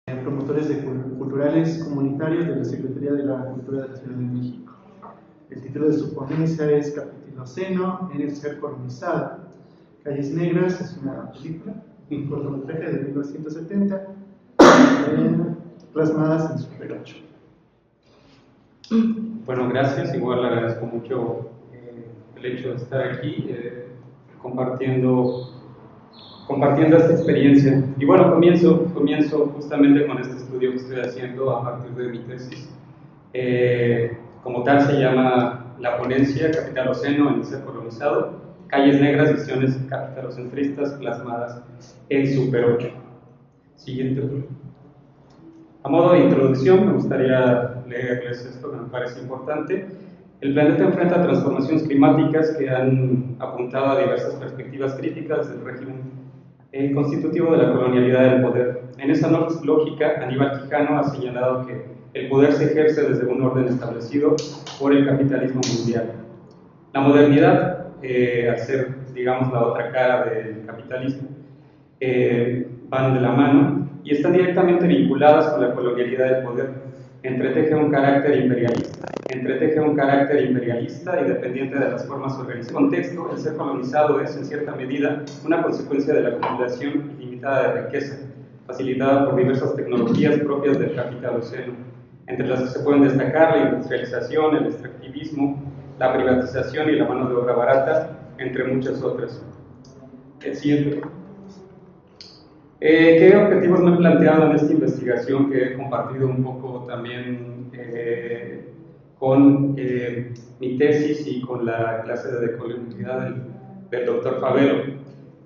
Promotores culturales comunitarios de la Secretaría de la Cultura de la Ciudad de México. El título de su ponencia es Capitaloceno en el ser colonizado. Calles Negras es una película, un cortometraje de 1970, plasmadas en Super 8. Bueno, gracias. Igual agradezco mucho el hecho de estar aquí compartiendo esta experiencia. Y bueno, comienzo justamente con este estudio que estoy haciendo a partir de mi tesis. Como tal se llama la ponencia Capitaloceno en el ser colonizado, Calles Negras, visiones capitalocentristas plasmadas en Super 8. Siguiente. A modo de introducción, me gustaría leerles esto que me parece importante. El planeta enfrenta transformaciones climáticas que han apuntado a diversas perspectivas críticas del régimen constitutivo de la colonialidad del poder. En esa lógica, Aníbal Quijano ha señalado que el poder se ejerce desde un orden establecido por el capitalismo mundial. La modernidad, al ser, digamos, la otra cara del capitalismo, van de la mano y están directamente vinculadas con la colonialidad del poder. Entreteje un carácter imperialista y dependiente de las formas organizadas. En contexto, el ser colonizado es, en cierta medida, una consecuencia de la acumulación ilimitada de riqueza, facilitada por diversas tecnologías propias del capitaloceno, entre las que se pueden destacar la industrialización, el extractivismo, la privatización y la mano de obra barata, entre muchas otras. El siguiente. ¿Qué objetivos me he planteado en esta investigación que he compartido un poco también con mi tesis y con la clase de decolonialidad del doctor Favelo?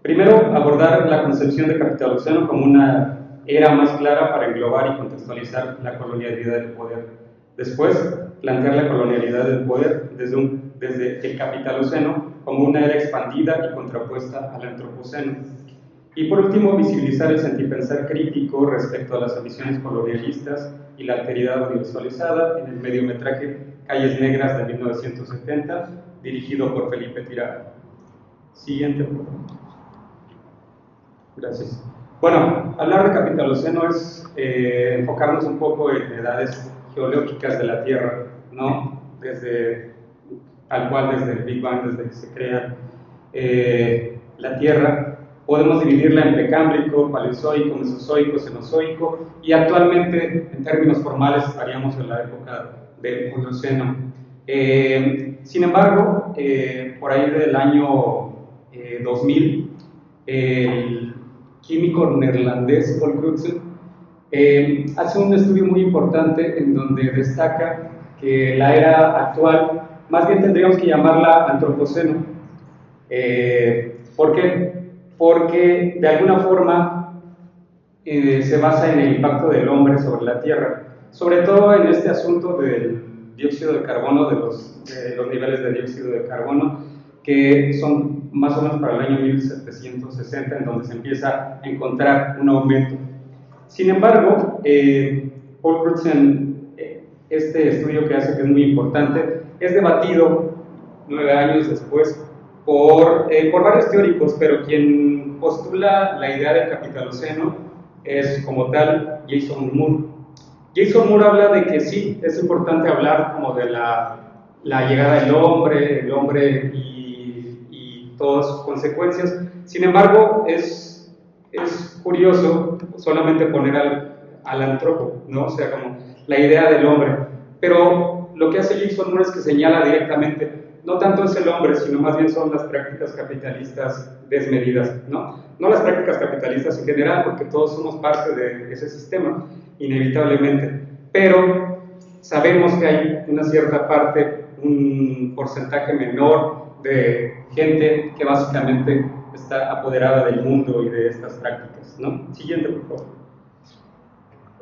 Primero, abordar la concepción de capitaloceno como una era más clara para englobar y contextualizar la colonialidad del poder. Después, plantear la colonialidad del poder desde el capitaloceno como una era expandida y contrapuesta al antropoceno. Y por último, visibilizar el sentipensar crítico respecto a las ambiciones colonialistas y la alteridad audiovisualizada en el mediometraje Calles Negras de 1970, dirigido por Felipe Tirado. Siguiente, por favor. Gracias. Bueno, hablar de capitaloceno es enfocarnos un poco en edades geológicas de la Tierra, ¿no? Desde el Big Bang, desde que se crea la Tierra. Podemos dividirla en precámbrico, paleozoico, mesozoico, cenozoico, y actualmente, en términos formales, estaríamos en la época del Holoceno. Sin embargo, por ahí del año 2000, el químico neerlandés Paul Crutzen hace un estudio muy importante en donde destaca que la era actual, más bien tendríamos que llamarla antropoceno. ¿Por qué? Porque de alguna forma se basa en el impacto del hombre sobre la Tierra, sobre todo en este asunto del dióxido de carbono, de los niveles de dióxido de carbono, que son más o menos para el año 1760, en donde se empieza a encontrar un aumento. Sin embargo, Paul Crutzen, este estudio que hace, que es muy importante, es debatido 9 años después por varios teóricos, pero quien postula la idea del capitaloceno es, como tal, Jason Moore. Jason Moore habla de que sí, es importante hablar como de la llegada del hombre y todas sus consecuencias. Sin embargo, es curioso solamente poner al antropo, ¿no? O sea, como la idea del hombre. Pero lo que hace Jason Moore es que señala directamente, no tanto es el hombre, sino más bien son las prácticas capitalistas desmedidas, ¿no? No las prácticas capitalistas en general, porque todos somos parte de ese sistema, inevitablemente, pero sabemos que hay una cierta parte, un porcentaje menor de gente que básicamente está apoderada del mundo y de estas prácticas, ¿no? Siguiente, por favor.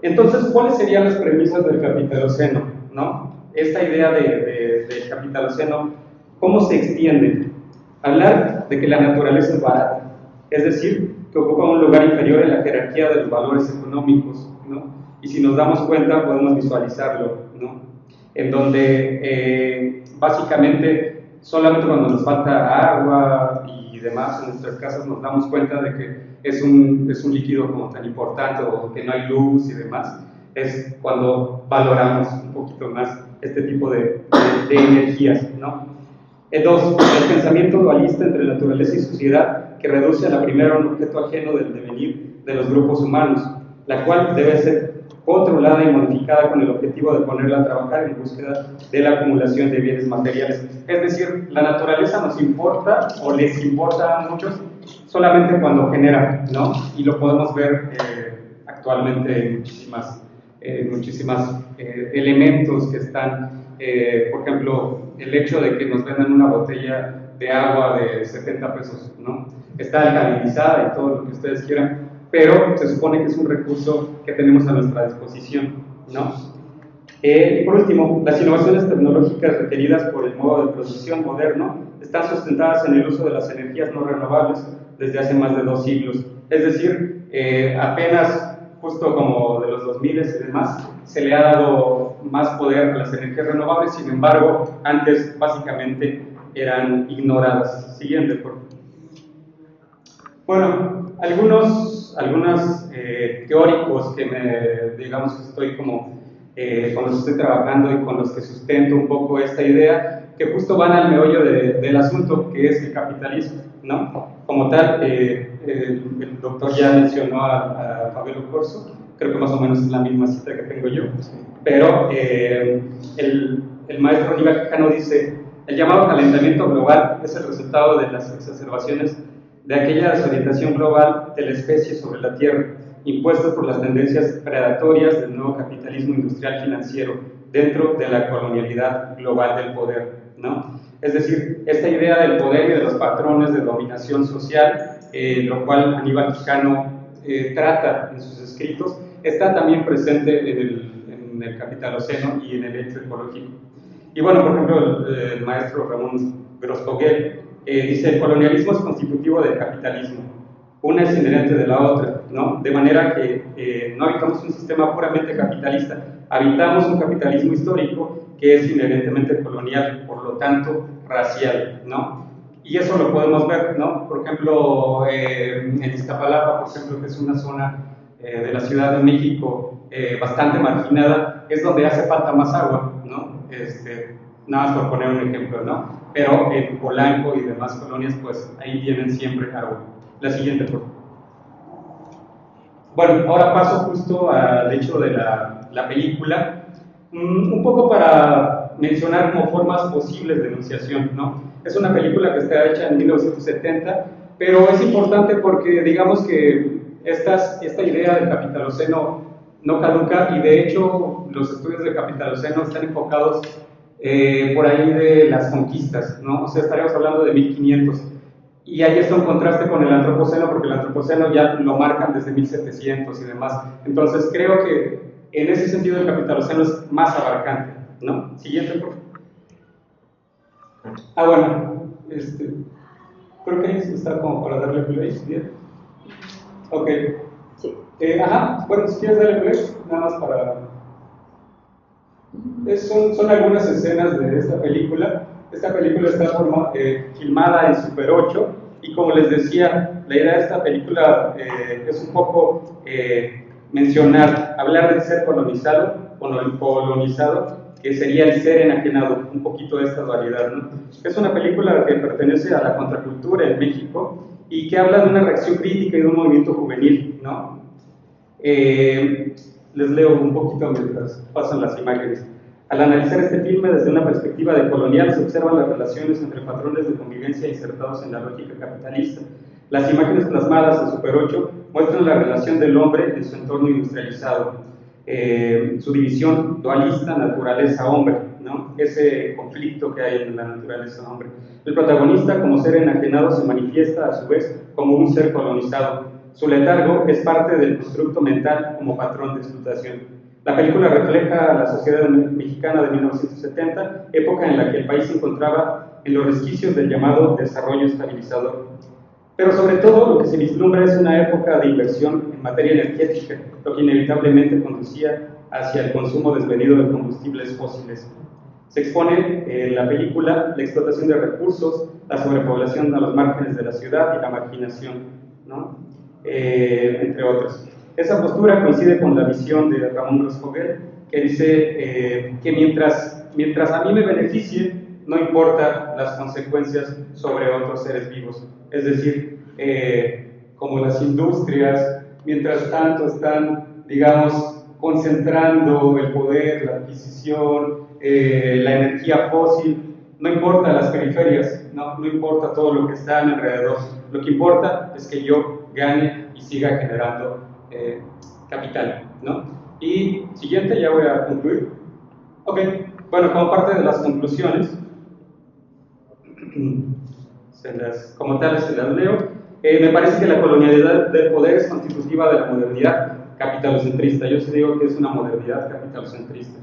Entonces, ¿cuáles serían las premisas del capitaloceno, ¿no? Esta idea del capitaloceno, ¿cómo se extiende? Hablar de que la naturaleza es barata, es decir, que ocupa un lugar inferior en la jerarquía de los valores económicos, ¿no? Y si nos damos cuenta, podemos visualizarlo, ¿no? En donde básicamente solamente cuando nos falta agua y y demás en nuestras casas nos damos cuenta de que es un líquido como tan importante o que no hay luz y demás, es cuando valoramos un poquito más este tipo de energías, ¿no? Dos, el pensamiento dualista entre naturaleza y sociedad que reduce a la primera a un objeto ajeno del devenir de los grupos humanos, la cual debe ser controlada y modificada con el objetivo de ponerla a trabajar en búsqueda de la acumulación de bienes materiales. Es decir, la naturaleza nos importa o les importa a muchos solamente cuando genera, ¿no? Y lo podemos ver actualmente en muchísimas elementos que están, por ejemplo, el hecho de que nos vendan una botella de agua de 70 pesos, ¿no? Está alcalinizada y todo lo que ustedes quieran, pero se supone que es un recurso que tenemos a nuestra disposición, ¿no? Y por último, las innovaciones tecnológicas requeridas por el modo de producción moderno están sustentadas en el uso de las energías no renovables desde hace más de 2 siglos. Es decir, apenas, justo como de los 2000 y demás, se le ha dado más poder a las energías renovables, sin embargo, antes básicamente eran ignoradas. Siguiente, por favor. Bueno, algunos teóricos que digamos que estoy como, con los que estoy trabajando y con los que sustento un poco esta idea, que justo van al meollo del asunto, que es el capitalismo, ¿no? Como tal, el doctor ya mencionó a Fabio Corso, creo que más o menos es la misma cita que tengo yo, pero el maestro Aníbal Quijano dice: el llamado calentamiento global es el resultado de las exacerbaciones de aquella desorientación global de la especie sobre la Tierra, impuestas por las tendencias predatorias del nuevo capitalismo industrial financiero dentro de la colonialidad global del poder, ¿no? Es decir, esta idea del poder y de los patrones de dominación social, lo cual Aníbal Quijano trata en sus escritos, está también presente en el Capitaloceno y en el hecho ecológico. Y bueno, por ejemplo, el maestro Ramón Gross-Fogel dice: el colonialismo es constitutivo del capitalismo, una es inherente de la otra, ¿no? De manera que no habitamos un sistema puramente capitalista, habitamos un capitalismo histórico que es inherentemente colonial, por lo tanto racial, ¿no? Y eso lo podemos ver, ¿no? Por ejemplo, en Iztapalapa, por ejemplo, que es una zona de la Ciudad de México bastante marginada, es donde hace falta más agua, ¿no? Nada más por poner un ejemplo, ¿no? Pero en Polanco y demás colonias, pues ahí tienen siempre agua. La siguiente, por favor. Bueno, ahora paso justo al hecho de la película, un poco para mencionar como formas posibles de enunciación, ¿no? Es una película que está hecha en 1970, pero es importante porque digamos que esta idea del Capitaloceno no caduca, y de hecho los estudios del Capitaloceno están enfocados por ahí de las conquistas, ¿no? O sea, estaríamos hablando de 1500, y ahí está un contraste con el Antropoceno, porque el Antropoceno ya lo marcan desde 1700 y demás. Entonces creo que en ese sentido el Capitaloceno es más abarcante, ¿no? Siguiente, por favor. Bueno, creo que ahí está como para darle play, ¿bien? Ok. Sí. Bueno, si quieres darle play, nada más para... Son algunas escenas de esta película. Esta película está filmada en Super 8, y como les decía, la idea de esta película es un poco hablar del ser colonizado, que sería el ser enajenado, un poquito de esta dualidad, ¿no? Es una película que pertenece a la contracultura en México y que habla de una reacción crítica y de un movimiento juvenil, ¿no? Les leo un poquito mientras pasan las imágenes. Al analizar este filme desde una perspectiva decolonial, se observan las relaciones entre patrones de convivencia insertados en la lógica capitalista. Las imágenes plasmadas en Super 8 muestran la relación del hombre en su entorno industrializado, su división dualista naturaleza-hombre, ¿no? Ese conflicto que hay en la naturaleza-hombre. El protagonista, como ser enajenado, se manifiesta a su vez como un ser colonizado. Su letargo es parte del constructo mental como patrón de explotación. La película refleja la sociedad mexicana de 1970, época en la que el país se encontraba en los resquicios del llamado desarrollo estabilizador. Pero sobre todo lo que se vislumbra es una época de inversión en materia energética, lo que inevitablemente conducía hacia el consumo desmedido de combustibles fósiles. Se expone en la película la explotación de recursos, la sobrepoblación a los márgenes de la ciudad y la marginación, ¿no? Entre otros. Esa postura coincide con la visión de Ramón Grosfoguel, que dice que mientras a mí me beneficie, no importa las consecuencias sobre otros seres vivos. Es decir, como las industrias, mientras tanto están, digamos, concentrando el poder, la adquisición, la energía fósil, no importa las periferias, no importa todo lo que está alrededor. Lo que importa es que yo gane y siga generando capital, ¿no? Y siguiente, ya voy a concluir. Ok, bueno, como parte de las conclusiones, como tales se las leo. Me parece que la colonialidad del poder es constitutiva de la modernidad capitalocentrista. Yo sí digo que es una modernidad capitalocentrista.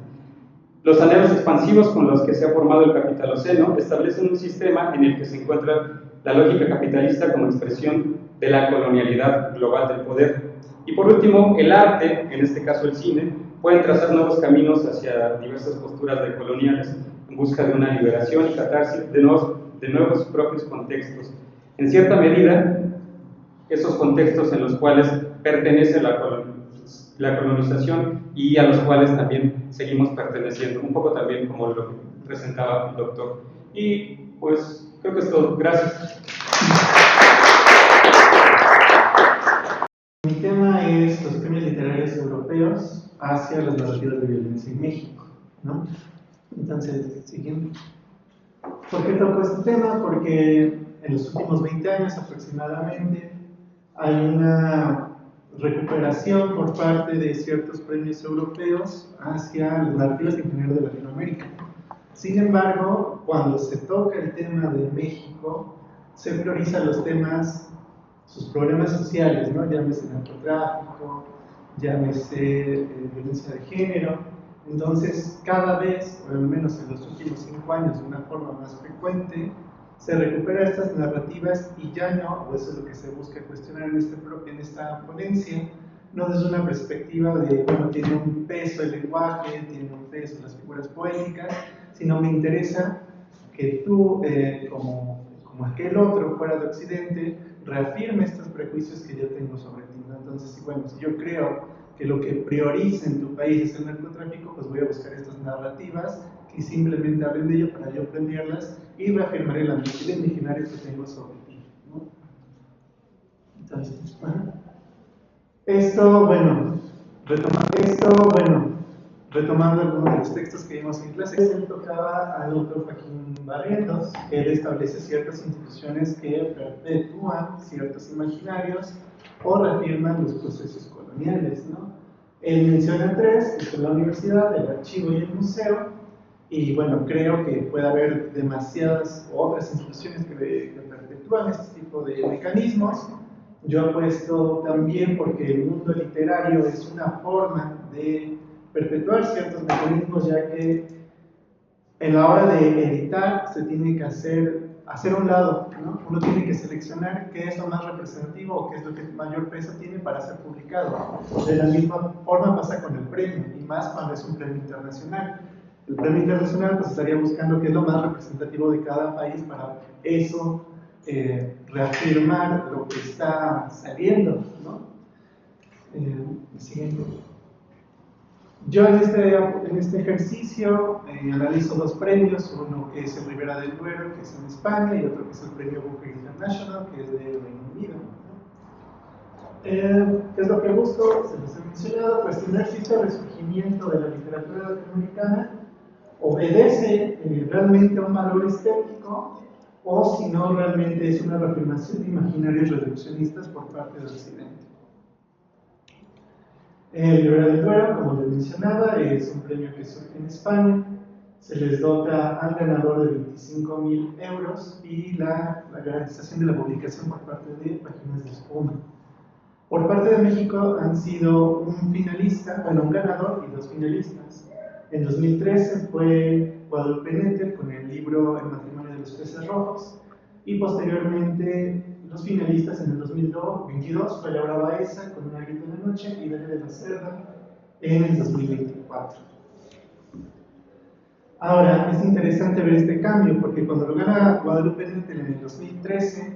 Los anhelos expansivos con los que se ha formado el capitaloceno establecen un sistema en el que se encuentra la lógica capitalista como expresión de la colonialidad global del poder. Y por último, el arte, en este caso el cine, puede trazar nuevos caminos hacia diversas posturas decoloniales en busca de una liberación y catarsis de nuevos propios contextos. En cierta medida, esos contextos en los cuales pertenece la colonización y a los cuales también seguimos perteneciendo, un poco también como lo que presentaba el doctor. Y pues creo que es todo. Gracias. Mi tema es los premios literarios europeos hacia las narrativas de violencia en México, ¿no? Entonces, siguiente. ¿Por qué toco este tema? Porque en los últimos 20 años aproximadamente hay una recuperación por parte de ciertos premios europeos hacia las narrativas en general de Latinoamérica. Sin embargo, cuando se toca el tema de México, se priorizan los temas, sus problemas sociales, ¿no? Llámese narcotráfico, llámese violencia de género. Entonces, cada vez, o al menos en los últimos 5 años, de una forma más frecuente, se recupera estas narrativas y ya no, o eso es lo que se busca cuestionar en esta ponencia, no desde una perspectiva de, bueno, tiene un peso el lenguaje, tiene un peso las figuras poéticas, sino me interesa que tú, como aquel otro fuera de Occidente, reafirme estos prejuicios que yo tengo sobre ti, ¿no? Entonces, bueno, si yo creo que lo que prioriza en tu país es el narcotráfico, pues voy a buscar estas narrativas que simplemente hablen de ello para yo premiarlas y reafirmaré la mentira imaginaria que tengo sobre ti, ¿no? Entonces, retomando algunos de los textos que vimos en clase, se le tocaba al doctor Joaquín Barrientos, que él establece ciertas instituciones que perpetúan ciertos imaginarios o reafirman los procesos coloniales, ¿no? Él menciona 3, que son la universidad, el archivo y el museo, y bueno, creo que puede haber demasiadas otras instituciones que perpetúan este tipo de mecanismos. Yo apuesto también porque el mundo literario es una forma de perpetuar ciertos mecanismos, ya que en la hora de editar se tiene que hacer a un lado, ¿no? Uno tiene que seleccionar qué es lo más representativo o qué es lo que mayor peso tiene para ser publicado. De la misma forma pasa con el premio, y más cuando es un premio internacional. El premio internacional pues estaría buscando qué es lo más representativo de cada país para eso reafirmar lo que está saliendo, ¿no? Siguiente. Yo en este ejercicio analizo 2 premios, uno que es el Ribera del Duero, que es en España, y otro que es el premio Booker International, que es de Reino Unido. ¿Qué es lo que busco? Se los he mencionado, cuestionar si este resurgimiento de la literatura latinoamericana obedece realmente a un valor estético o si no realmente es una reafirmación de imaginarios reduccionistas por parte del Occidente. El Ribera del Duero, como les mencionaba, es un premio que surge en España. Se les dota al ganador de 25.000 euros y la garantización de la publicación por parte de Páginas de Espuma. Por parte de México han sido un ganador y 2 finalistas. En 2013 fue Guadalupe Nettel con el libro El matrimonio de los peces rojos, y posteriormente los finalistas en el 2022 fue Laura Baeza con Una grito en la noche y Daniel de la Cerda en el 2024. Ahora, es interesante ver este cambio, porque cuando lo gana Guadalupe Nettel en el 2013,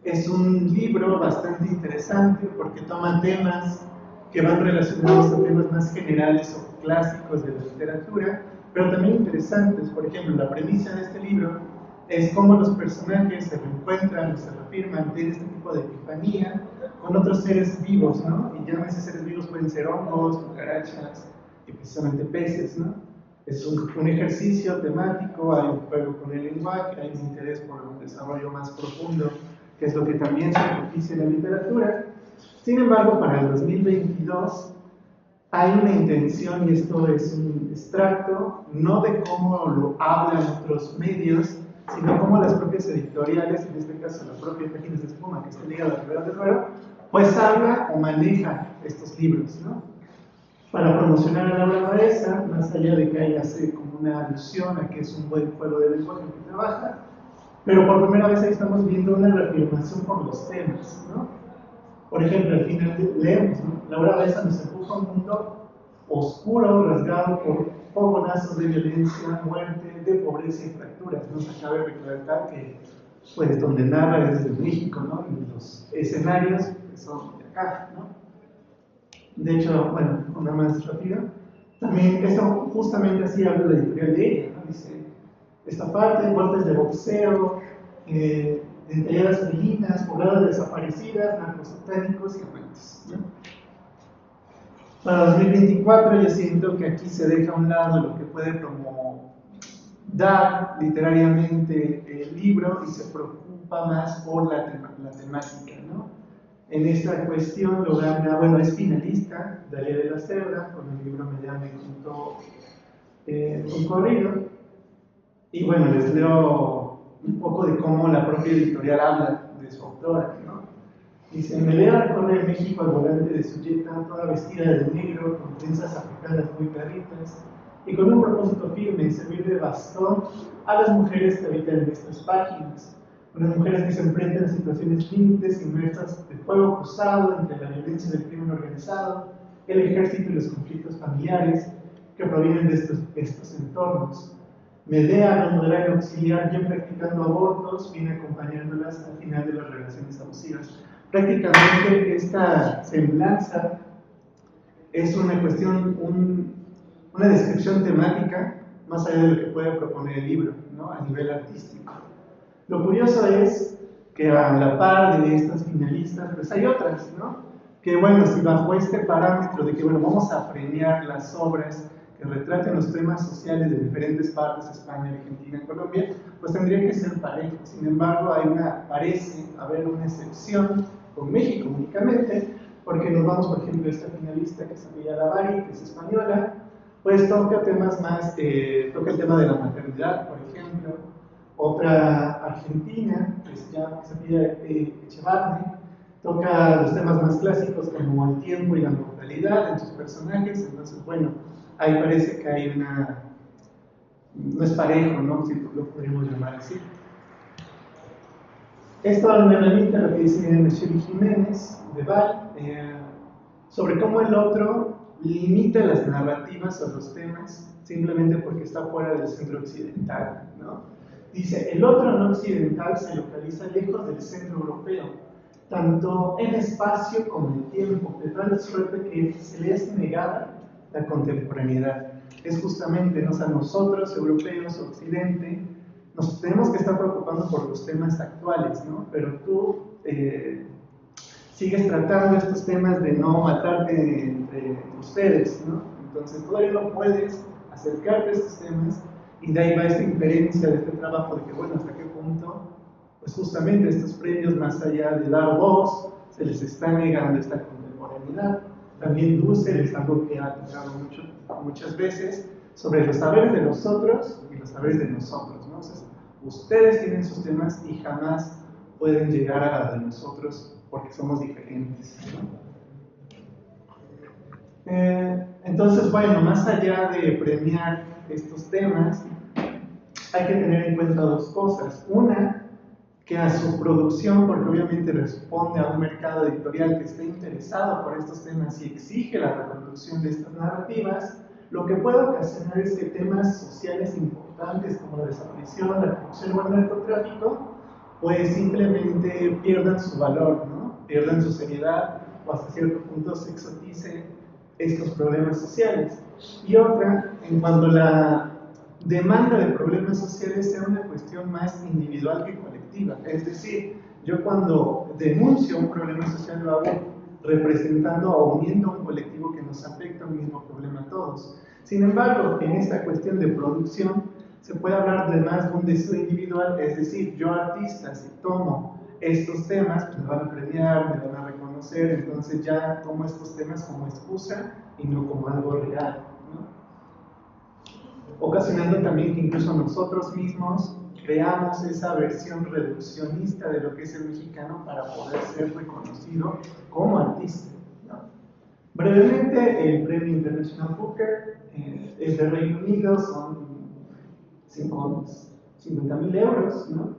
es un libro bastante interesante porque toma temas que van relacionados a temas más generales o clásicos de la literatura, pero también interesantes. Por ejemplo, la premisa de este libro es cómo los personajes se reencuentran o se reafirman, tienen este tipo de epifanía con otros seres vivos, ¿no? Y llámese seres vivos, pueden ser hongos, cucarachas y precisamente peces, ¿no? Es un ejercicio temático, hay un juego con el lenguaje, hay un interés por un desarrollo más profundo, que es lo que también se propicia en la literatura. Sin embargo, para el 2022 hay una intención, y esto es un extracto, no de cómo lo hablan otros medios, sino cómo las propias editoriales, en este caso la propia Páginas de Espuma, que está ligada a Rivera del Duero, pues habla o maneja estos libros, ¿no? Para promocionar a Laura Baeza, más allá de que ella hace como una alusión a que es un buen juego de lenguaje que trabaja, pero por primera vez ahí estamos viendo una reafirmación por los temas, ¿no? Por ejemplo, al final leemos, ¿no? Laura Baeza nos empuja a un mundo oscuro, rasgado por fogonazos de violencia, muerte, de pobreza y fracturas. No se cabe recordar que, pues, donde narra es desde México, ¿no? Y los escenarios pues, son de acá, ¿no? De hecho, bueno, una más rápida. También, esto justamente así habla la editorial de ella, ¿no? Dice, esta parte, golpes de boxeo, dentalladas felinas, pobladas desaparecidas, narcosatánicos y amantes, ¿no? Para 2024 yo siento que aquí se deja a un lado lo que puede como dar literariamente el libro y se preocupa más por la temática, ¿no? En esta cuestión lo gana, bueno, es finalista, Dalia de la Cerda, con el libro Me llame junto un corrido. Y bueno, les leo un poco de cómo la propia editorial habla de su autora, ¿no? Dice, Melea recorre México al volante de su jeta, toda vestida de negro, con trenzas africanas muy perritas, y con un propósito firme, servir de bastón a las mujeres que habitan en estas páginas. Unas mujeres que se enfrentan a situaciones límites inmersas de fuego cruzado entre la violencia del crimen organizado, el ejército y los conflictos familiares que provienen de estos entornos. Medea, no podrá auxiliar, bien practicando abortos, viene acompañándolas al final de las relaciones abusivas. Prácticamente esta semblanza es una cuestión, una descripción temática más allá de lo que puede proponer el libro, ¿no? A nivel artístico. Lo curioso es que a la par de estas finalistas, pues hay otras, ¿no? Que bueno, si bajo este parámetro de que bueno, vamos a premiar las obras que retraten los temas sociales de diferentes partes, España, Argentina, Colombia, pues tendría que ser parejo. Sin embargo, parece haber una excepción con México únicamente, porque nos vamos, por ejemplo, a esta finalista que es Amaya Lavari, que es española, pues toca temas más, toca el tema de la maternidad, por ejemplo. Otra argentina, que se llama Echevarne, toca los temas más clásicos como el tiempo y la mortalidad en sus personajes. Entonces, bueno, ahí parece que hay no es parejo, ¿no? Si lo podríamos llamar así. Esto me remite a lo que dice Michelle Jiménez de Val, sobre cómo el otro limita las narrativas o los temas simplemente porque está fuera del centro occidental, ¿no? Dice, el otro no occidental se localiza lejos del centro europeo, tanto en espacio como en tiempo, de tal suerte que se le es negada la contemporaneidad. Es justamente, ¿no? O sea, nosotros, europeos, occidente, nos tenemos que estar preocupando por los temas actuales, ¿no? Pero tú sigues tratando estos temas de no matarte entre ustedes, ¿no? Entonces todavía no puedes acercarte a estos temas, y de ahí va esta inferencia de este trabajo de que, bueno, hasta qué punto, pues justamente estos premios, más allá de dar voz, se les está negando esta contemporaneidad. También Dussel es algo que ha tocado muchas veces sobre los saberes de los otros y los saberes de nosotros, ¿no? Entonces, ustedes tienen sus temas y jamás pueden llegar a la de nosotros porque somos diferentes, ¿no? Entonces, bueno, más allá de premiar estos temas, hay que tener en cuenta dos cosas. Una, que a su producción, porque obviamente responde a un mercado editorial que está interesado por estos temas y exige la reproducción de estas narrativas, lo que puede ocasionar es que temas sociales importantes como la desaparición, la corrupción o el narcotráfico, pues simplemente pierdan su valor, ¿no? Pierdan su seriedad o hasta cierto punto se exoticen estos problemas sociales. Y otra, en cuanto a la demanda de problemas sociales sea una cuestión más individual que colectiva. Es decir, yo cuando denuncio un problema social lo hago representando o uniendo a un colectivo que nos afecta a un mismo problema a todos. Sin embargo, en esta cuestión de producción se puede hablar de más de un deseo individual, es decir, yo artista, si tomo estos temas, pues me van a premiar, me van a reconocer, entonces ya tomo estos temas como excusa y no como algo real, ¿no? Ocasionando también que incluso nosotros mismos creamos esa versión reduccionista de lo que es el mexicano para poder ser reconocido como artista, ¿no? Brevemente, el Premio International Booker es de Reino Unido, son 50.000 euros, ¿no?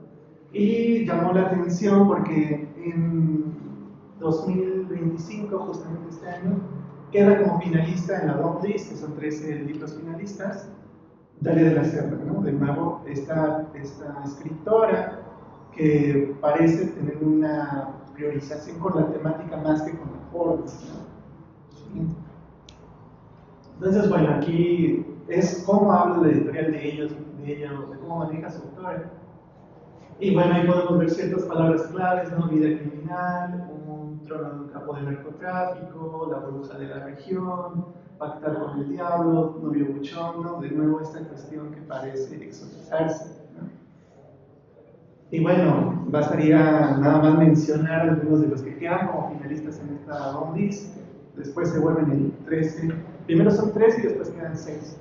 Y llamó la atención porque en 2025, justamente este año, queda como finalista en la Long List, que son 13 libros finalistas, Dalia de la Serna, ¿no? De nuevo, esta escritora que parece tener una priorización con la temática más que con la forma, ¿no? Entonces, bueno, aquí es cómo habla la editorial de ella, de cómo maneja su autora. Y bueno, ahí podemos ver ciertas palabras claves, ¿no? Vida criminal, un trono de un capo de narcotráfico, la bruja de la región, pactar con el diablo, novio buchón, ¿no? De nuevo esta cuestión que parece exotizarse, ¿no? Y bueno, bastaría nada más mencionar algunos de los que quedan como finalistas en esta List. Después se vuelven el 13. Primero son 13 y después quedan 6.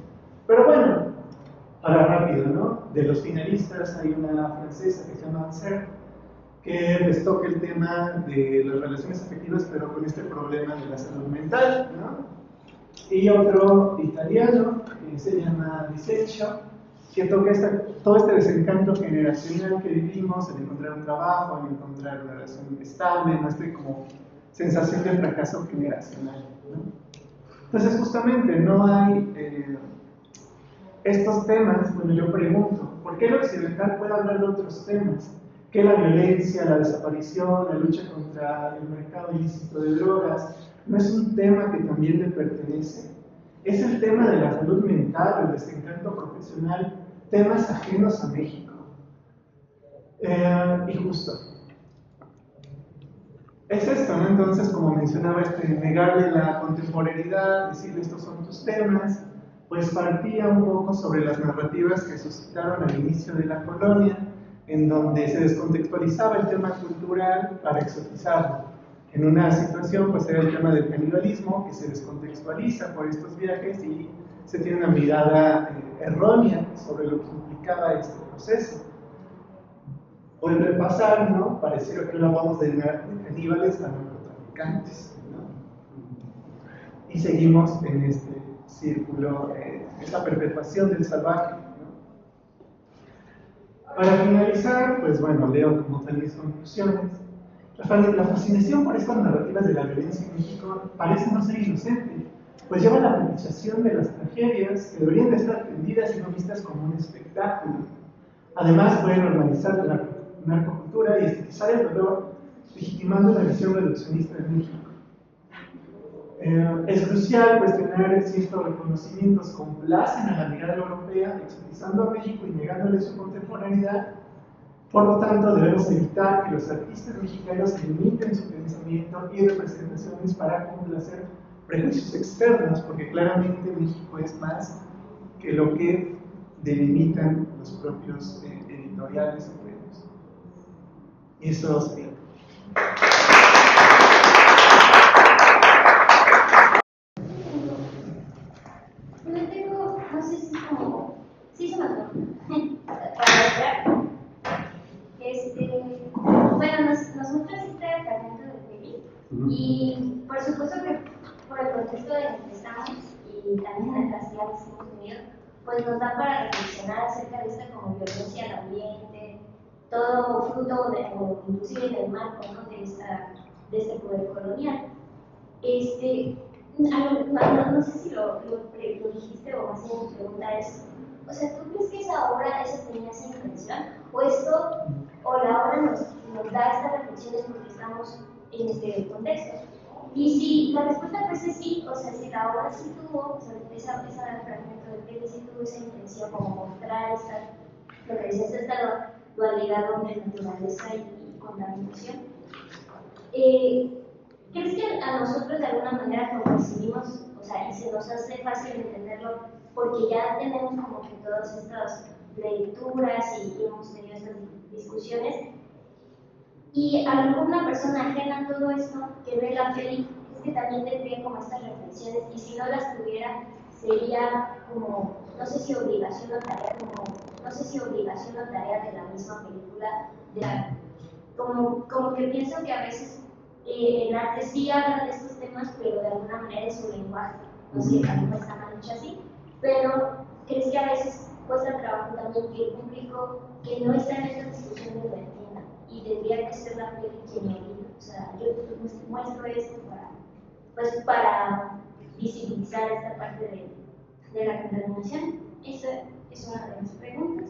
Pero bueno, ahora rápido, ¿no? De los finalistas hay una francesa que se llama Anser, que pues toca el tema de las relaciones afectivas, pero con este problema de la salud mental, ¿no? Y otro italiano que se llama Vicencio, que toca todo este desencanto generacional que vivimos en encontrar un trabajo, en encontrar una relación estable, ¿no? Como sensación de fracaso generacional, ¿no? Entonces justamente no hay estos temas. Bueno, yo pregunto, ¿por qué el occidental puede hablar de otros temas? Que la violencia, la desaparición, la lucha contra el mercado ilícito de drogas, no es un tema que también le pertenece. Es el tema de la salud mental, el desencanto profesional, temas ajenos a México. Y justo. Es esto, ¿no? Entonces, como mencionaba, negarle la contemporaneidad, decirle estos son tus temas, pues partía un poco sobre las narrativas que suscitaron al inicio de la colonia, en donde se descontextualizaba el tema cultural para exotizarlo. En una situación, pues era el tema del canibalismo, que se descontextualiza por estos viajes y se tiene una mirada errónea sobre lo que implicaba este proceso. Vuelve a pasar, ¿no? Pareciera que lo vamos de caníbales a narcotraficantes, ¿no? Y seguimos en este círculo, esta perpetuación del salvaje, ¿no? Para finalizar, pues bueno, leo como tal mis conclusiones. La fascinación por estas narrativas de la violencia en México parece no ser inocente, pues lleva a la fetichización de las tragedias que deberían de estar atendidas y no vistas como un espectáculo. Además, puede normalizar la narcocultura y estetizar el dolor, legitimando la visión reduccionista de México. Es crucial cuestionar si estos reconocimientos complacen a la mirada europea, exotizando a México y negándole su contemporaneidad. Por lo tanto, debemos evitar que los artistas mexicanos limiten su pensamiento y representaciones para complacer prejuicios externos, porque claramente México es más que lo que delimitan los propios editoriales y premios. Y eso sería. Bueno, tengo, no sé si como, sí se me acuerdo, bueno, nos muestra este fragmento de Peli y por supuesto que por el contexto en el que estamos y también en las clases que hemos tenido, pues nos da para reflexionar acerca de esta como violencia al ambiente, todo fruto de, o inclusive del marco, ¿no? de este poder colonial. No sé si lo dijiste como así mi pregunta es, o sea, ¿tú crees que esa obra tenía esa intención? ¿O esto, o la obra nos da estas reflexiones porque estamos en este contexto? Y si la respuesta pues es sí, o sea, si la obra sí tuvo, o sea, ese fragmento de Pérez sí tuvo esa intención como mostrar lo que decías, esta dualidad entre naturaleza y contaminación, ¿crees que a nosotros de alguna manera lo percibimos, o sea, y se nos hace fácil entenderlo porque ya tenemos como que todas estas lecturas y hemos tenido estas discusiones? Y a lo mejor una persona ajena a todo esto que ve la peli es que también tendría como estas reflexiones, y si no las tuviera sería como, no sé si obligación o tarea, de la misma película de arte. Como que pienso que a veces el arte sí habla de estos temas, pero de alguna manera es su lenguaje. No sé, a lo mejor está mal dicho así, pero ¿crees que a veces cuesta trabajo también que el público que no está en estas discusiones lo entienda? Y tendría que ser la peli quien lo diga. O sea, yo muestro esto para visibilizar esta parte de la contaminación. Esa es una de mis preguntas.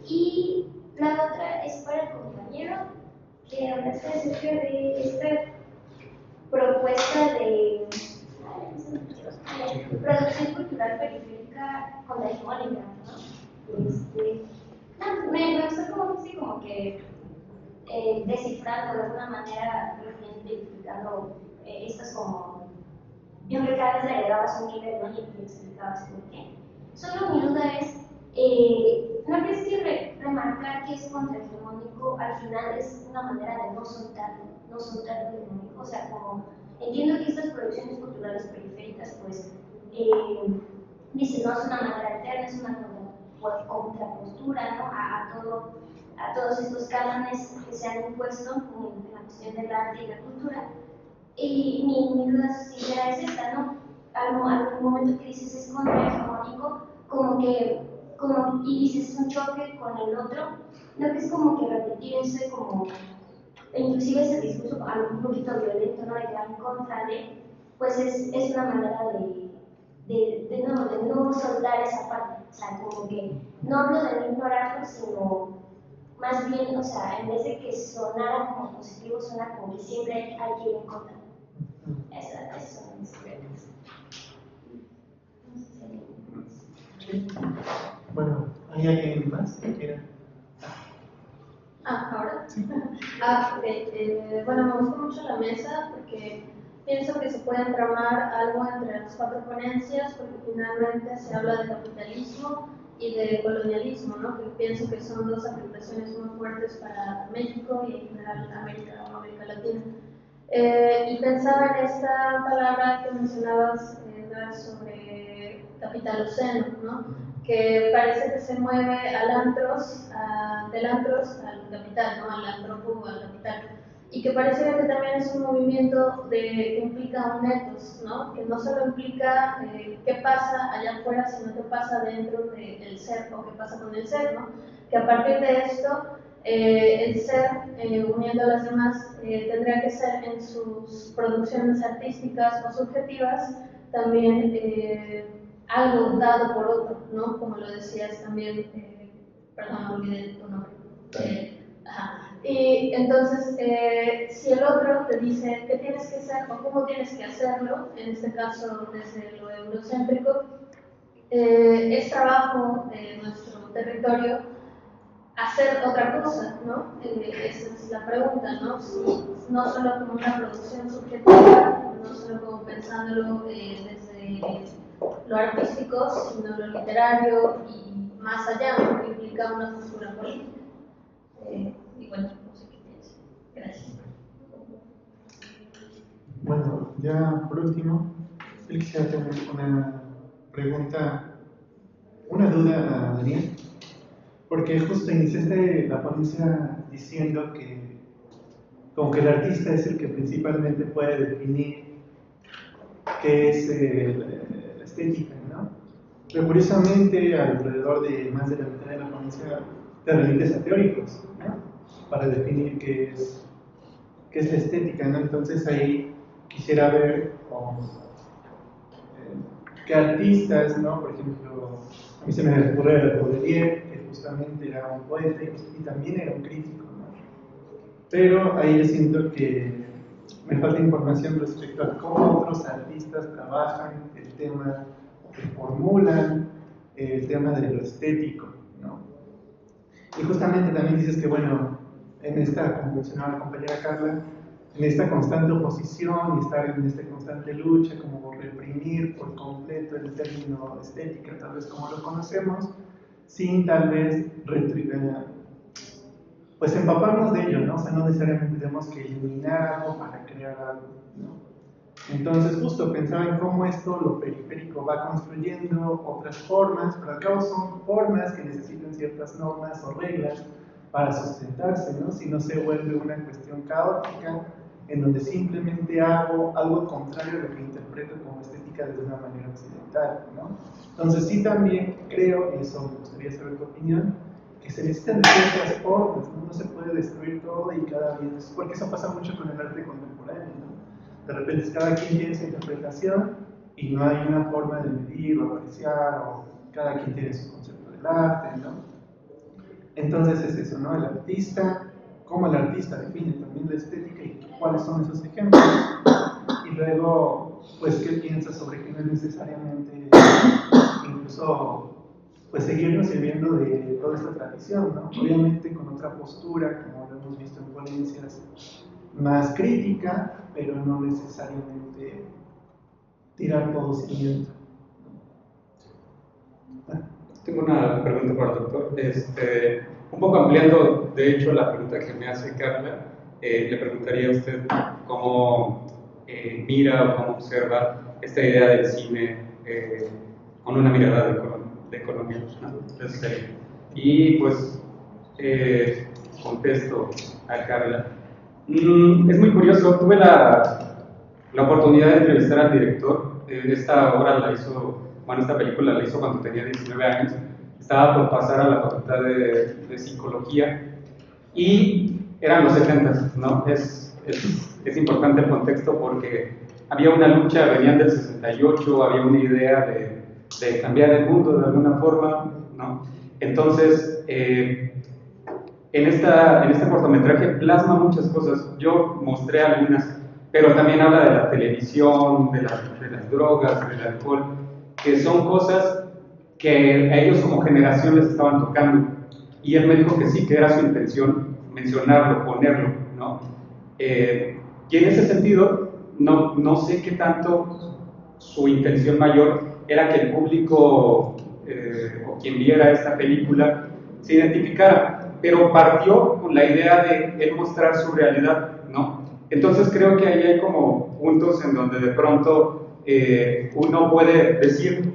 Y la otra es para el compañero, que hablaste acerca de esta propuesta de producción cultural periférica con la hegemónica, ¿no? Me gustó como que descifrando de alguna manera, identificando estas como, yo creo que a veces le agregabas un nivel, ¿no? Y explicabas por qué. Solo mi duda es, ¿no crees que remarcar que es contrahegemónico al final es una manera de no soltarlo hegemónico? O sea, como entiendo que estas producciones culturales periféricas, pues, dicen, no es una manera alterna, es una contrapostura, ¿no? A todos estos cánones que se han impuesto en la cuestión del arte y la cultura. Y mi duda sincera es esta, ¿no? Al momento que dices es contrahegemónico, y dices un choque con el otro, ¿no que es como que repetir ese como, inclusive ese discurso algo un poquito violento, ¿no? De que va en contra de, pues es una manera de no soltar esa parte, o sea, como que no hablo de no ignorarlo, sino más bien, o sea, en vez de que sonara como positivo, suena como que siempre hay que ir en contra. Esas son mis preguntas. Sí. Bueno, ¿hay alguien más que quiera? ¿Ahora? Sí. Ok. Bueno, me gustó mucho la mesa porque pienso que se puede entramar algo entre las 4 ponencias, porque finalmente se habla de capitalismo y de colonialismo, ¿no? Que pienso que son 2 afectaciones muy fuertes para México y en general América Latina. Y pensaba en esta palabra que mencionabas, sobre capitaloceno, ¿no? Que parece que se mueve del antros al capital, ¿no? Al antropo, al capital. Y que pareciera que también es un movimiento que implica un etos, ¿no? Que no solo implica qué pasa allá afuera, sino qué pasa dentro del ser, o qué pasa con el ser, ¿no? Que a partir de esto, el ser, uniendo a las demás, tendría que ser en sus producciones artísticas o subjetivas también algo dado por otro, ¿no? Como lo decías también, perdón, me olvidé tu nombre. Y entonces, si el otro te dice qué tienes que hacer o cómo tienes que hacerlo, en este caso desde lo eurocéntrico, es trabajo de nuestro territorio hacer otra cosa, ¿no? Esa es la pregunta, ¿no? Si, no solo como una producción subjetiva, no solo como pensándolo desde lo artístico, sino lo literario y más allá, ¿no? Que implica una postura política. Y bueno, no sé qué piensas. Gracias. Bueno, ya por último, yo quisiera tener una pregunta, una duda a Daniel, porque justo iniciaste la ponencia diciendo que como que el artista es el que principalmente puede definir qué es la estética, ¿no? Pero curiosamente, alrededor de más de la mitad de la ponencia te remites a teóricos, ¿no? Para definir qué es la estética, ¿no? Entonces ahí quisiera ver que artistas, ¿no? Por ejemplo, a mí se me ocurre Baudelaire, que justamente era un poeta y también era un crítico, ¿no? Pero ahí yo siento que me falta información respecto a cómo otros artistas trabajan el tema, que formulan el tema de lo estético, ¿no? Y justamente también dices que, bueno, en esta, como mencionaba la compañera Carla, en esta constante oposición y estar en esta constante lucha, como reprimir por completo el término estética, tal vez como lo conocemos, sin tal vez pues empaparnos de ello, ¿no? O sea, no necesariamente tenemos que eliminar algo para crear algo, ¿no? Entonces, justo pensaba en cómo esto, lo periférico, va construyendo otras formas, pero al cabo son formas que necesitan ciertas normas o reglas para sustentarse, ¿no? Si no se vuelve una cuestión caótica, en donde simplemente hago algo contrario a lo que interpreto como estética desde una manera occidental, ¿no? Entonces, sí también creo, y eso me gustaría saber tu opinión, que se necesitan de ciertas formas, ¿no? No se puede destruir todo y cada vez, porque eso pasa mucho con el arte contemporáneo, ¿no? De repente cada quien tiene su interpretación y no hay una forma de medir o apreciar, o cada quien tiene su concepto del arte, ¿no? Entonces es eso, ¿no? El artista, cómo el artista define también la estética y cuáles son esos ejemplos. Y luego, pues, ¿qué piensas sobre que no es necesariamente incluso pues seguirnos sirviendo de toda esta tradición, ¿no? Obviamente con otra postura, como lo hemos visto en ponencias, más crítica, pero no necesariamente tirar todo cimiento. Tengo una pregunta para el doctor. Un poco ampliando, de hecho, la pregunta que me hace Carla, le preguntaría a usted cómo mira o cómo observa esta idea del cine con una mirada de economía, ¿no? Y pues contesto a Carla. Es muy curioso, tuve la oportunidad de entrevistar al director. Esta obra la hizo, bueno, esta película la hizo cuando tenía 19 años. Estaba por pasar a la facultad de psicología y eran los 70, ¿no? Es importante el contexto porque había una lucha, venían del 68, había una idea de cambiar el mundo de alguna forma, ¿no? Entonces, en este cortometraje plasma muchas cosas. Yo mostré algunas, pero también habla de la televisión, de las drogas, del alcohol, que son cosas que a ellos como generación les estaban tocando. Y él me dijo que sí, que era su intención mencionarlo, ponerlo, ¿no? Y en ese sentido, no sé qué tanto su intención mayor era que el público o quien viera esta película se identificara, pero partió con la idea de él mostrar su realidad, ¿no? Entonces creo que ahí hay como puntos en donde de pronto uno puede decir,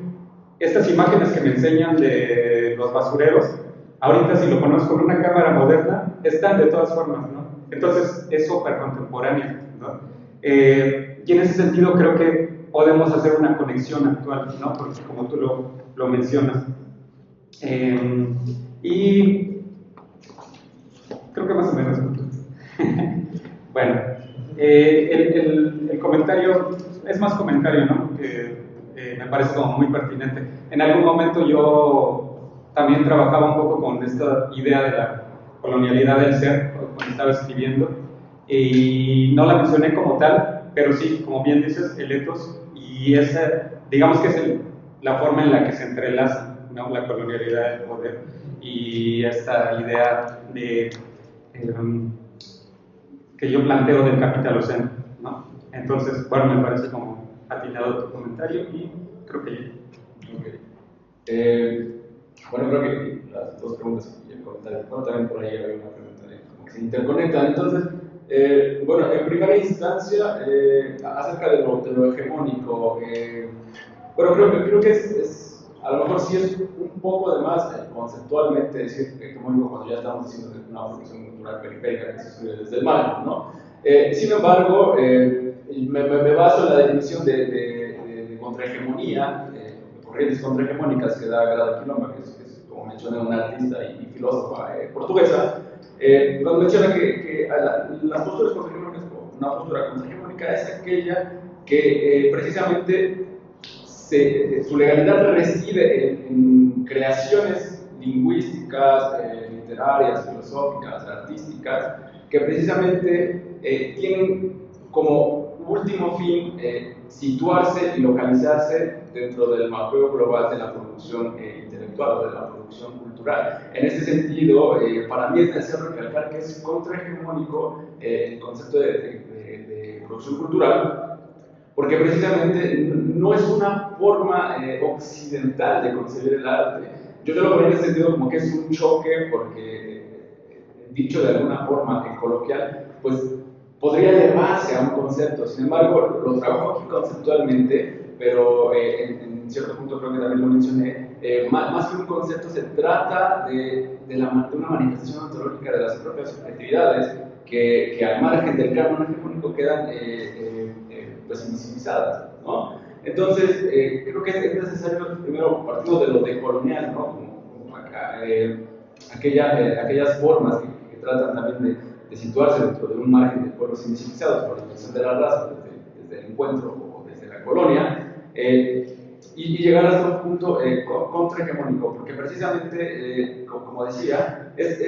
estas imágenes que me enseñan de los basureros, ahorita si lo pones con una cámara moderna, están de todas formas, ¿no? Entonces es súper contemporáneo, ¿no? Y en ese sentido creo que podemos hacer una conexión actual, ¿no? Porque como tú lo mencionas. Y creo que más o menos. Bueno, el comentario es más comentario, ¿no? Que me parece como muy pertinente. En algún momento yo también trabajaba un poco con esta idea de la colonialidad del ser cuando estaba escribiendo y no la mencioné como tal, pero sí, como bien dices, el ethos, y esa, digamos que es la forma en la que se entrelaza, ¿no? La colonialidad del poder y esta idea de que yo planteo del capitaloceno, ¿no? Entonces, bueno, me parece como atinado tu comentario y creo que ya. Okay. Bueno, creo que las dos preguntas y el comentario, bueno, también por ahí había una pregunta como que se interconectan. Entonces, bueno, en primera instancia, acerca de lo hegemónico, bueno, creo que a lo mejor sí es un poco de más conceptualmente decir hegemónico cuando ya estamos diciendo que es una formación cultural periférica que se estudia desde el mal, ¿no? Sin embargo, me baso en la definición de contrahegemonía, corrientes contrahegemónicas que da Grada Quilomba, que es, como mencioné, una artista y filósofa portuguesa, cuando menciona que las posturas contrahegemónicas, una postura contrahegemónica es aquella que precisamente su legalidad reside en creaciones lingüísticas, literarias, filosóficas, artísticas, que precisamente tienen como último fin situarse y localizarse dentro del mapeo global de la producción intelectual o de la producción cultural. En este sentido, para mí es necesario recalcar que es contrahegemónico el concepto de producción cultural, porque precisamente no es una forma occidental de concebir el arte. Yo lo veo en ese sentido como que es un choque, porque dicho de alguna forma coloquial, pues podría elevarse a un concepto. Sin embargo, lo trabajo aquí conceptualmente, pero en cierto punto creo que también lo mencioné, más que un concepto se trata de una manifestación ontológica de las propias subjetividades que al margen del canon hegemónico quedan pues invisibilizadas, ¿no? Entonces, creo que es necesario, primero, partiendo de lo decolonial, ¿no? Como acá, aquellas formas que tratan también de situarse dentro de un margen de pueblos invisibilizados por la expresión de la raza, desde el encuentro o desde la colonia, y llegar hasta un punto contrahegemónico, porque precisamente, como decía, es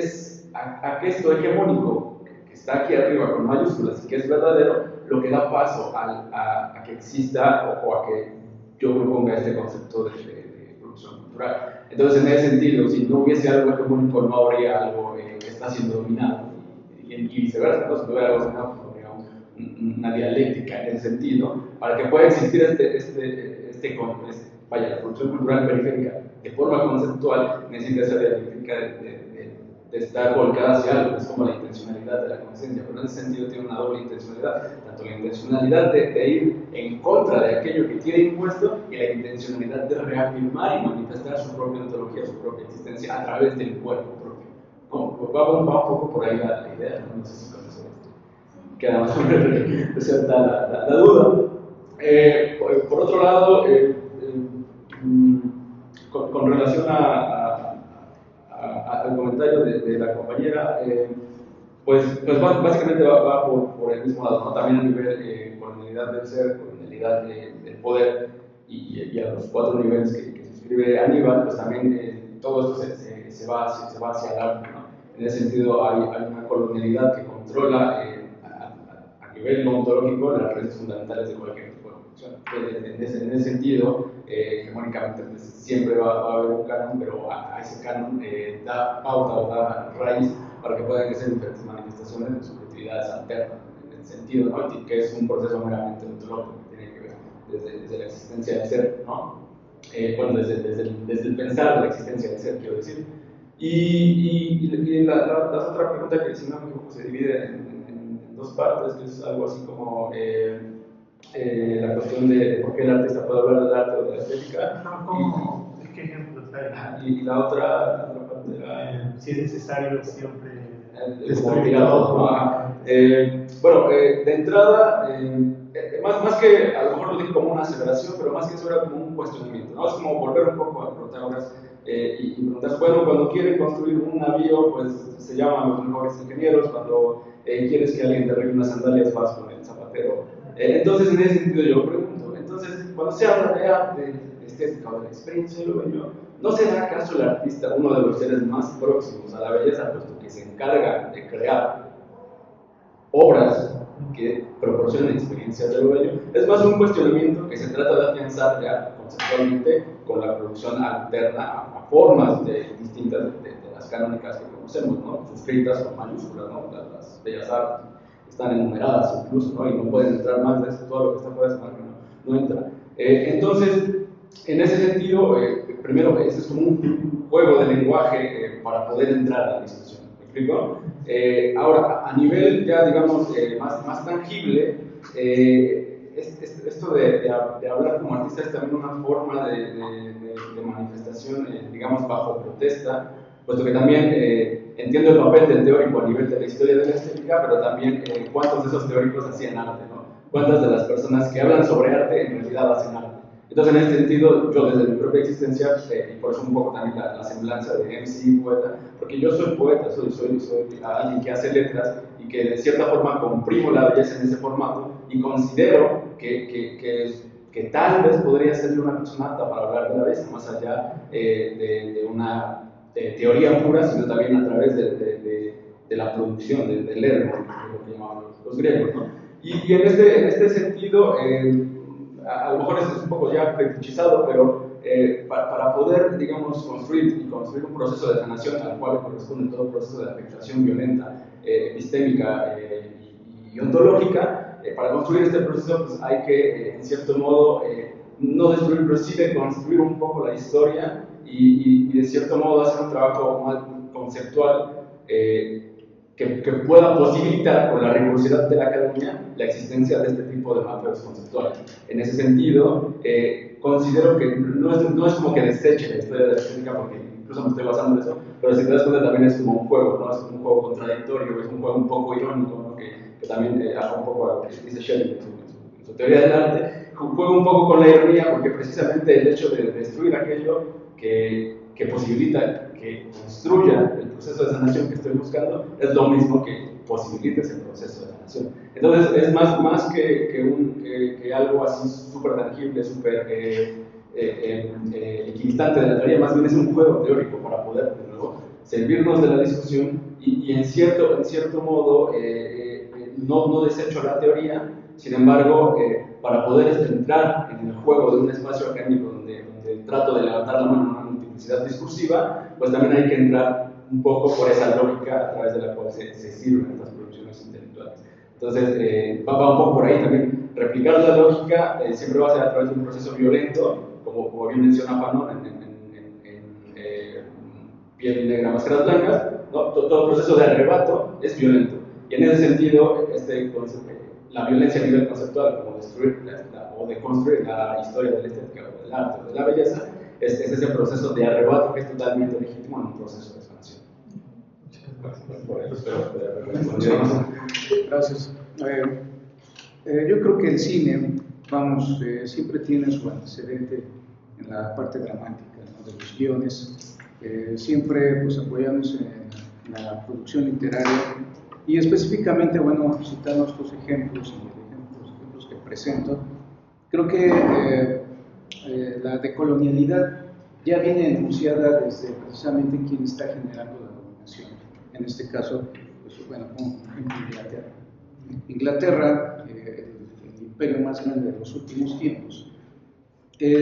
esto hegemónico que está aquí arriba con mayúsculas y que es verdadero, lo que da paso a que exista o a que yo proponga este concepto de producción cultural. Entonces, en ese sentido, si no hubiese algo hegemónico, no habría algo que está siendo dominado, y viceversa, ¿no? Si no hubiera algo dominado, no habría una dialéctica en ese sentido. Para que pueda existir la producción cultural periférica de forma conceptual, necesita esa dialéctica de estar volcada hacia algo. Es como la intencionalidad de la conciencia, pero en ese sentido tiene una doble intencionalidad, tanto la intencionalidad de ir en contra de aquello que tiene impuesto y la intencionalidad de reafirmar y manifestar su propia ontología, su propia existencia a través del cuerpo propio. ¿No? Va un poco por ahí la idea, no sé si con eso queda más o menos resuelta la duda. Por otro lado, con relación al comentario de la compañera, pues básicamente va por el mismo lado, ¿no? También a nivel colonialidad del ser, colonialidad del poder, y a los 4 niveles que suscribe Aníbal, pues también todo esto se va hacia el arte, ¿no? En ese sentido hay una colonialidad que controla a nivel ontológico las raíces fundamentales de cualquier tipo de producción. En ese sentido, hegemónicamente pues, siempre va a haber un canon, pero a ese canon da pauta o da raíz para que puedan crecer diferentes manifestaciones de subjetividades alternas, en el sentido, ¿no? Que es un proceso meramente ontológico que tiene que ver desde la existencia del ser, ¿no? Bueno, desde el pensar de la existencia del ser, quiero decir. Y la otra pregunta que, si no me equivoco, se divide en 2 partes, que es algo así como la cuestión de por qué el artista puede hablar del arte o de la estética. ¿Qué ejemplos hay? Y la otra parte era... si es necesario siempre destruir todo, ¿no? Bueno, de entrada, más que, a lo mejor lo dije como una aseveración, pero más que eso era como un cuestionamiento, ¿no? Es como volver un poco a Protágoras y preguntarse, bueno, cuando quieren construir un navío, pues se llaman los mejores ingenieros, cuando quieres que alguien te arregle unas sandalias, vas con el zapatero. Entonces, en ese sentido yo pregunto, entonces, cuando se habla de arte, de estética o de la experiencia de lo bello, ¿no será acaso el artista uno de los seres más próximos a la belleza, puesto que se encarga de crear obras que proporcionen experiencias de lo bello? Es más un cuestionamiento que se trata de afianzar ya conceptualmente con la producción alterna a formas distintas de las canónicas que conocemos, ¿no? Suscritas con mayúsculas, ¿no? Las bellas artes están enumeradas incluso, ¿no? Y no pueden entrar más de eso, todo lo que está fuera de ese margen no entra. Entonces, en ese sentido, primero, ese es como un juego de lenguaje para poder entrar a la discusión. ¿Me explico? Ahora, a nivel ya, digamos, más tangible, esto de hablar como artista es también una forma de manifestación, digamos, bajo protesta, puesto que también entiendo el papel del teórico a nivel de la historia de la estética, pero también cuántos de esos teóricos hacían arte, ¿no? Cuántas de las personas que hablan sobre arte en realidad hacen arte. Entonces, en este sentido, yo desde mi propia existencia, y por eso un poco también la semblanza de MC poeta, porque yo soy poeta, soy alguien que hace letras y que de cierta forma comprimo la belleza en ese formato y considero que que tal vez podría ser de una persona apta para hablar de la bestia, más allá de una teoría pura, sino también a través de la producción, del ergo, que es lo que llamaban los griegos, ¿no? Y en este sentido, a lo mejor es un poco ya fetichizado, pero para poder, digamos, construir un proceso de sanación al cual corresponde todo proceso de afectación violenta, epistémica y ontológica, para construir este proceso pues hay que, en cierto modo, no destruir, pero sí de construir un poco la historia y de cierto modo hacer un trabajo más conceptual que pueda posibilitar, por la rigurosidad de la academia, la existencia de este tipo de mapeos conceptuales. En ese sentido, considero que no es como que deseche la historia de la estética, porque incluso me estoy basando en eso, pero si te das cuenta también es como un juego, ¿no? Es como un juego contradictorio, es un juego un poco irónico, ¿no? que también haga un poco a lo que dice Shelley en su teoría del arte, juega un poco con la ironía, porque precisamente el hecho de destruir aquello que posibilita que construya el proceso de sanación que estoy buscando es lo mismo que posibilita ese proceso de sanación. Entonces es más que algo así súper tangible, súper equidistante de la teoría, más bien es un juego teórico para poder, de nuevo, servirnos de la discusión y en cierto modo no desecho la teoría, sin embargo, para poder entrar en el juego de un espacio académico donde trato de levantar la mano en una multiplicidad discursiva, pues también hay que entrar un poco por esa lógica a través de la cual se sirven estas producciones intelectuales. Entonces, va un poco por ahí también. Replicar la lógica siempre va a ser a través de un proceso violento, como bien menciona Fanon en Piel Negra, Máscaras Blancas, ¿no? Todo proceso de arrebato es violento. Y en ese sentido, la violencia a nivel conceptual, como destruir o deconstruir la historia de la estética o del arte o de la belleza, es ese proceso de arrebato que es totalmente legítimo en un proceso de sanación. Por eso espero Gracias. Yo creo que el cine, siempre tiene su antecedente en la parte dramática, ¿no? De los guiones, siempre pues apoyándose en la producción literaria y específicamente, bueno, citando estos ejemplos y ejemplos que presento, creo que la decolonialidad ya viene enunciada desde precisamente quien está generando la dominación, en este caso, pues, bueno, como Inglaterra. Inglaterra, el imperio más grande de los últimos tiempos,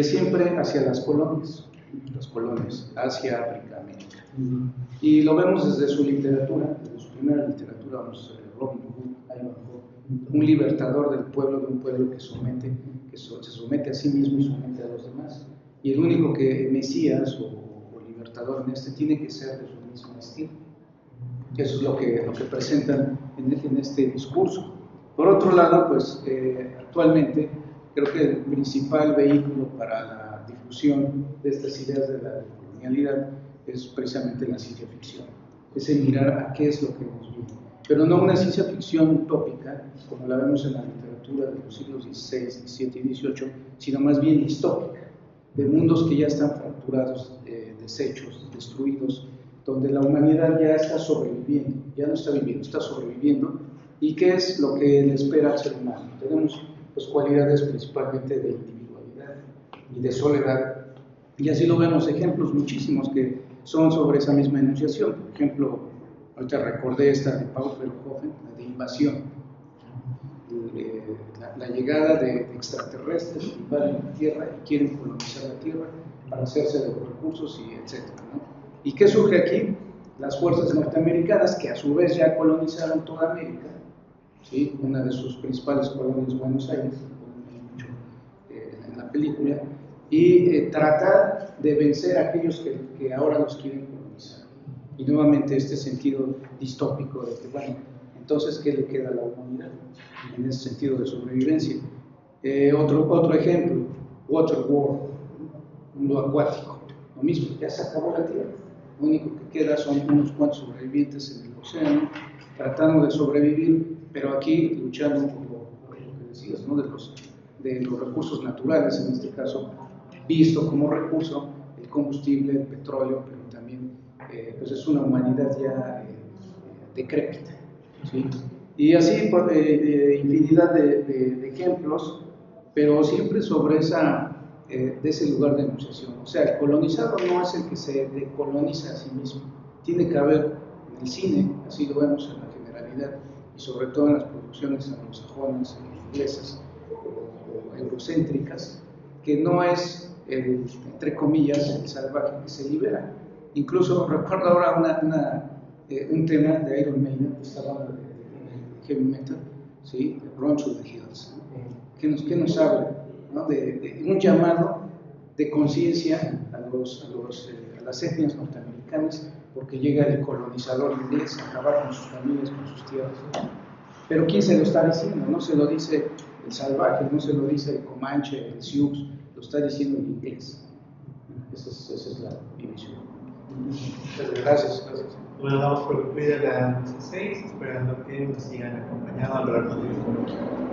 siempre hacia las colonias, Asia, África, América. Y lo vemos desde su literatura, desde su primera literatura, Robin Hood, un libertador del pueblo, de un pueblo que se somete a sí mismo y somete a los demás. Y el único Mesías o libertador en tiene que ser de su mismo estilo. Eso es lo que presentan en este discurso. Por otro lado, pues actualmente creo que el principal vehículo para la difusión de estas ideas de la colonialidad es precisamente la ciencia ficción. Es el mirar a qué es lo que nos vive. Pero no una ciencia ficción utópica, como la vemos en la literatura de los siglos XVI, XVII y XVIII, sino más bien distópica, de mundos que ya están fracturados, deshechos, destruidos, donde la humanidad ya está sobreviviendo, ya no está viviendo, está sobreviviendo. ¿Y qué es lo que le espera al ser humano? Tenemos pues, cualidades principalmente de individualidad y de soledad, y así lo vemos ejemplos muchísimos que son sobre esa misma enunciación. Por ejemplo, ahorita recordé esta de Paul Verhoeven, la de Invasión, la llegada de extraterrestres que invaden la Tierra y quieren colonizar la Tierra para hacerse de los recursos y etcétera, ¿no? ¿Y qué surge aquí? Las fuerzas norteamericanas, que a su vez ya colonizaron toda América, ¿sí? Una de sus principales colonias es Buenos Aires, mucho en la película, y tratar de vencer a aquellos que ahora los quieren colonizar. Y nuevamente este sentido distópico de que, bueno, entonces, ¿qué le queda a la humanidad? En ese sentido de sobrevivencia. Otro ejemplo, Waterworld, mundo acuático. Lo mismo, ya se acabó la Tierra. Lo único que queda son unos cuantos sobrevivientes en el océano, tratando de sobrevivir, pero aquí luchando por lo que decías, ¿no? de los recursos naturales, en este caso, visto como recurso el combustible, el petróleo, pero también pues es una humanidad ya decrépita, ¿sí? Y así infinidad de ejemplos, pero siempre sobre de ese lugar de enunciación. O sea, el colonizado no es el que se decoloniza a sí mismo. Tiene que haber en el cine, así lo vemos en la generalidad, y sobre todo en las producciones anglosajonas, inglesas o eurocéntricas, que no es, entre comillas, el salvaje que se libera. Incluso recuerdo ahora un tema de Iron Maiden, esta banda de heavy metal, ¿sí? Run to the Hills, ¿no? que nos habla, ¿no? de un llamado de conciencia a las etnias norteamericanas, porque llega el colonizador inglés a acabar con sus familias, con sus tierras. Pero ¿quién se lo está diciendo? No se lo dice el salvaje, no se lo dice el comanche, el sioux, lo está diciendo el inglés. Esa es la división. Gracias. Bueno, damos por concluida la 16, esperando que nos sigan acompañando a lo largo del coloquio.